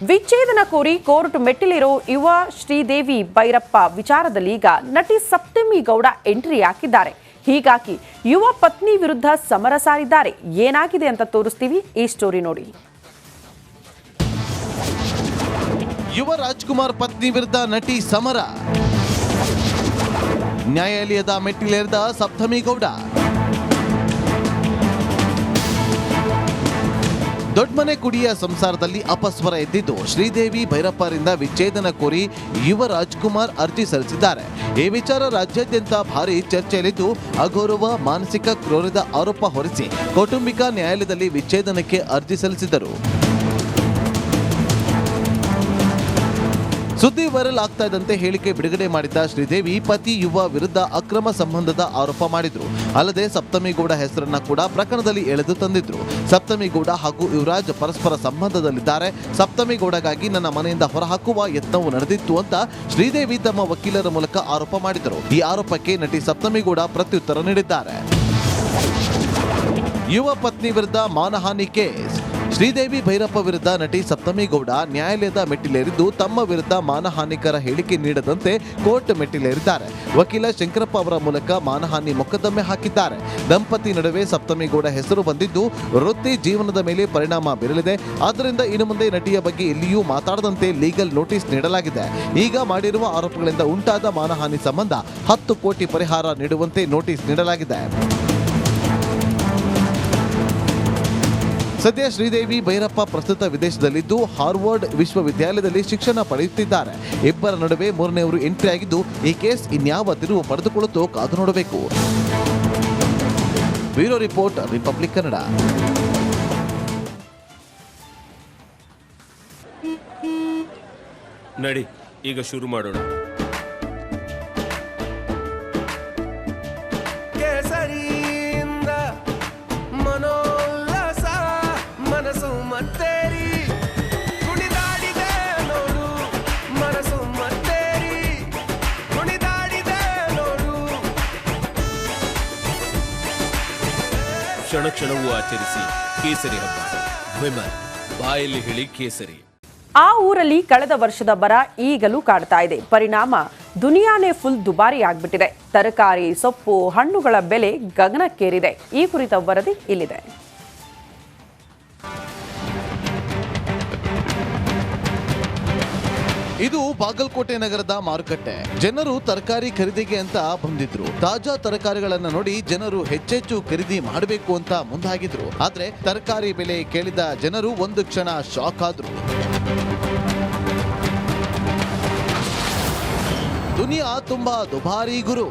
ವಿಚ್ಛೇದನ ಕೋರಿ ಕೋರ್ಟ್ ಮೆಟ್ಟಿಲಿರೋ ಯುವ ಶ್ರೀದೇವಿ ಭೈರಪ್ಪ ವಿಚಾರದಲ್ಲಿ ಈಗ ನಟಿ ಸಪ್ತಮಿ ಗೌಡ ಎಂಟ್ರಿ ಹಾಕಿದ್ದಾರೆ. ಹೀಗಾಗಿ ಯುವ ಪತ್ನಿ ವಿರುದ್ಧ ಸಮರ ಸಾರಿದ್ದಾರೆ. ಏನಾಗಿದೆ ಅಂತ ತೋರಿಸ್ತೀವಿ, ಈ ಸ್ಟೋರಿ ನೋಡಿ. ಯುವ ರಾಜ್ಕುಮಾರ್ ಪತ್ನಿ ವಿರುದ್ಧ ನಟಿ ಸಮರ. ನ್ಯಾಯಾಲಯದ ಮೆಟ್ಟಿಲೇರಿದ ಸಪ್ತಮಿ ಗೌಡ. ದೊಡ್ಡಮನೆ ಕುಡಿಯ ಸಂಸಾರದಲ್ಲಿ ಅಪಸ್ವರ ಎದ್ದಿದ್ದು ಶ್ರೀದೇವಿ ಭೈರಪ್ಪರಿಂದ ವಿಚ್ಛೇದನ ಕೋರಿ ಯುವ ರಾಜ್ಕುಮಾರ್ ಅರ್ಜಿ ಸಲ್ಲಿಸಿದ್ದಾರೆ. ಈ ವಿಚಾರ ರಾಜ್ಯಾದ್ಯಂತ ಭಾರಿ ಚರ್ಚೆಯಲ್ಲಿದ್ದು, ಅಗೌರವ, ಮಾನಸಿಕ ಕ್ರೌರ್ಯದ ಆರೋಪ ಹೊರಿಸಿ ಕೌಟುಂಬಿಕ ನ್ಯಾಯಾಲಯದಲ್ಲಿ ವಿಚ್ಛೇದನಕ್ಕೆ ಅರ್ಜಿ ಸಲ್ಲಿಸಿದರು. ಸುದ್ದಿ ವೈರಲ್ ಆಗ್ತಾ ಇದ್ದಂತೆ ಹೇಳಿಕೆ ಬಿಡುಗಡೆ ಮಾಡಿದ್ದ ಶ್ರೀದೇವಿ ಪತಿ ಯುವ ವಿರುದ್ಧ ಅಕ್ರಮ ಸಂಬಂಧದ ಆರೋಪ ಮಾಡಿದ್ರು. ಅಲ್ಲದೆ ಸಪ್ತಮಿ ಗೌಡ ಹೆಸರನ್ನ ಕೂಡ ಪ್ರಕರಣದಲ್ಲಿ ಎಳೆದು ತಂದಿದ್ರು. ಸಪ್ತಮಿ ಗೌಡ ಹಾಗೂ ಯುವರಾಜ್ ಪರಸ್ಪರ ಸಂಬಂಧದಲ್ಲಿದ್ದಾರೆ. ಸಪ್ತಮಿ ಗೌಡಗಾಗಿ ನನ್ನ ಮನೆಯಿಂದ ಹೊರಹಾಕುವ ಯತ್ನವು ನಡೆದಿತ್ತು ಅಂತ ಶ್ರೀದೇವಿ ತಮ್ಮ ವಕೀಲರ ಮೂಲಕ ಆರೋಪ ಮಾಡಿದರು. ಈ ಆರೋಪಕ್ಕೆ ನಟಿ ಸಪ್ತಮಿ ಗೌಡ ಪ್ರತ್ಯುತ್ತರ ನೀಡಿದ್ದಾರೆ. ಯುವ ಪತ್ನಿ ವಿರುದ್ಧ ಮಾನಹಾನಿ ಕೇಸ್. ಶ್ರೀದೇವಿ ಭೈರಪ್ಪ ವಿರುದ್ಧ ನಟಿ ಸಪ್ತಮಿ ಗೌಡ ನ್ಯಾಯಾಲಯದ ಮೆಟ್ಟಿಲೇರಿದ್ದು ತಮ್ಮ ವಿರುದ್ಧ ಮಾನಹಾನಿಕರ ಹೇಳಿಕೆ ನೀಡದಂತೆ ಕೋರ್ಟ್ ಮೆಟ್ಟಿಲೇರಿದ್ದಾರೆ. ವಕೀಲ ಶಂಕರಪ್ಪ ಅವರ ಮೂಲಕ ಮಾನಹಾನಿ ಮೊಕದ್ದಮೆ ಹಾಕಿದ್ದಾರೆ. ದಂಪತಿ ನಡುವೆ ಸಪ್ತಮಿ ಗೌಡ ಹೆಸರು ಬಂದಿದ್ದು ವೃತ್ತಿ ಜೀವನದ ಮೇಲೆ ಪರಿಣಾಮ ಬೀರಲಿದೆ. ಆದ್ದರಿಂದ ಇನ್ನು ಮುಂದೆ ನಟಿಯ ಬಗ್ಗೆ ಎಲ್ಲಿಯೂ ಮಾತಾಡದಂತೆ ಲೀಗಲ್ ನೋಟಿಸ್ ನೀಡಲಾಗಿದೆ. ಈಗ ಮಾಡಿರುವ ಆರೋಪಗಳಿಂದ ಉಂಟಾದ ಮಾನಹಾನಿ ಸಂಬಂಧ 10 ಕೋಟಿ ಪರಿಹಾರ ನೀಡುವಂತೆ ನೋಟಿಸ್ ನೀಡಲಾಗಿದೆ. ಸದ್ಯ ಶ್ರೀದೇವಿ ಭೈರಪ್ಪ ಪ್ರಸ್ತುತ ವಿದೇಶದಲ್ಲಿದ್ದು ಹಾರ್ವರ್ಡ್ ವಿಶ್ವವಿದ್ಯಾಲಯದಲ್ಲಿ ಶಿಕ್ಷಣ ಪಡೆಯುತ್ತಿದ್ದಾರೆ. ಇಬ್ಬರ ನಡುವೆ ಮೂರನೆಯವರು ಎಂಟ್ರಿ ಆಗಿದ್ದು, ಈ ಕೇಸ್ ಇನ್ಯಾವ ತಿರುವು ಪಡೆದುಕೊಳ್ಳುತ್ತೋ ಕಾದು ನೋಡಬೇಕು. Bureau report, republic Kannada. ನಡಿ, ಈಗ ಶುರು ಮಾಡೋಣ. ಕ್ಷಣ ಕ್ಷಣವೂ ಆಚರಿಸಿ ಕೇಸರಿ ಹಬ್ಬ. ವಿಮಲ್, ಬಾಯಲ್ಲಿ ಹೇಳಿ ಕೇಸರಿ. ಆ ಊರಲ್ಲಿ ಕಳೆದ ವರ್ಷದ ಬರ ಈಗಲೂ ಕಾಡ್ತಾ ಇದೆ. ಪರಿಣಾಮ ದುನಿಯಾನೇ ಫುಲ್ ದುಬಾರಿ ಆಗ್ಬಿಟ್ಟಿದೆ. ತರಕಾರಿ, ಸೊಪ್ಪು, ಹಣ್ಣುಗಳ ಬೆಲೆ ಗಗನಕ್ಕೇರಿದೆ. ಈ ಕುರಿತ ವರದಿ ಇಲ್ಲಿದೆ. ಇದು ಬಾಗಲಕೋಟೆ ನಗರದ ಮಾರುಕಟ್ಟೆ. ಜನರು ತರಕಾರಿ ಖರೀದಿಗೆ ಅಂತ ಬಂದಿದ್ರು. ತಾಜಾ ತರಕಾರಿಗಳನ್ನ ನೋಡಿ ಜನರು ಹೆಚ್ಚೆಚ್ಚು ಖರೀದಿ ಮಾಡಬೇಕು ಅಂತ ಮುಂದಾಗಿದ್ರು. ಆದ್ರೆ ತರಕಾರಿ ಬೆಲೆ ಕೇಳಿದ ಜನರು ಒಂದು ಕ್ಷಣ ಶಾಕ್ ಆದ್ರು. ದುನಿಯಾ ತುಂಬಾ ದುಬಾರಿ ಗುರು.